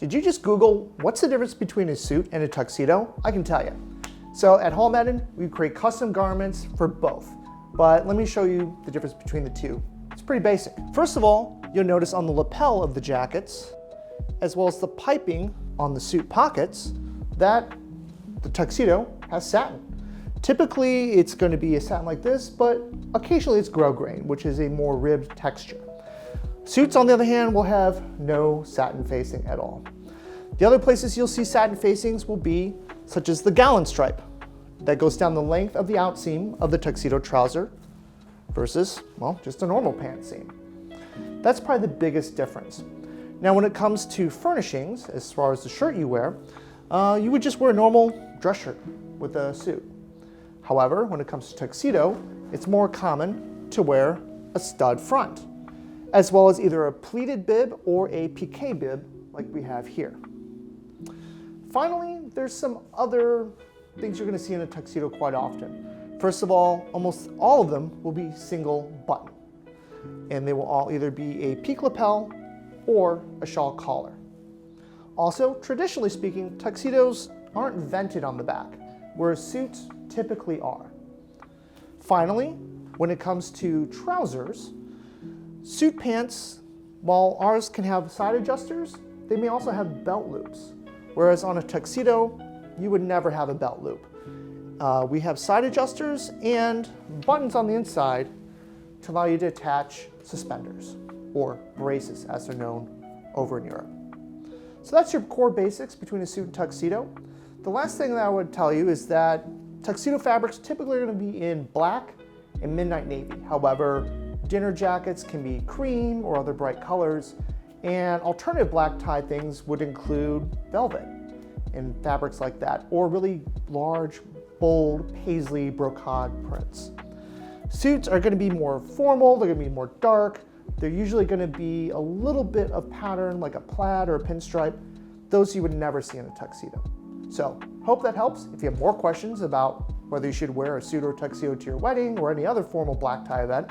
Did you just Google what's the difference between a suit and a tuxedo? I can tell you. So at Hall Madden, we create custom garments for both. But let me show you the difference between the two. It's pretty basic. First of all, you'll notice on the lapel of the jackets, as well as the piping on the suit pockets, that the tuxedo has satin. Typically, it's going to be a satin like this, but occasionally it's grosgrain, which is a more ribbed texture. Suits, on the other hand, will have no satin facing at all. The other places you'll see satin facings will be such as the gallon stripe that goes down the length of the outseam of the tuxedo trouser versus, well, just a normal pant seam. That's probably the biggest difference. Now, when it comes to furnishings, as far as the shirt you wear, you would just wear a normal dress shirt with a suit. However, when it comes to tuxedo, it's more common to wear a stud front, as well as either a pleated bib or a piqué bib like we have here. Finally, there's some other things you're going to see in a tuxedo quite often. First of all, almost all of them will be single button, and they will all either be a peak lapel or a shawl collar. Also, traditionally speaking, tuxedos aren't vented on the back, whereas suits typically are. Finally, when it comes to trousers, suit pants, while ours can have side adjusters, they may also have belt loops, whereas on a tuxedo, you would never have a belt loop. We have side adjusters and buttons on the inside to allow you to attach suspenders, or braces as they're known over in Europe. So that's your core basics between a suit and tuxedo. The last thing that I would tell you is that tuxedo fabrics typically are going to be in black and midnight navy. However, dinner jackets can be cream or other bright colors, and alternative black tie things would include velvet and fabrics like that, or really large, bold paisley brocade prints. Suits are going to be more formal, they're going to be more dark, they're usually going to be a little bit of pattern like a plaid or a pinstripe. Those you would never see in a tuxedo. So, hope that helps. If you have more questions about whether you should wear a suit or tuxedo to your wedding or any other formal black tie event,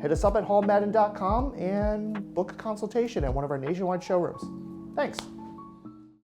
hit us up at hallmadden.com and book a consultation at one of our nationwide showrooms. Thanks.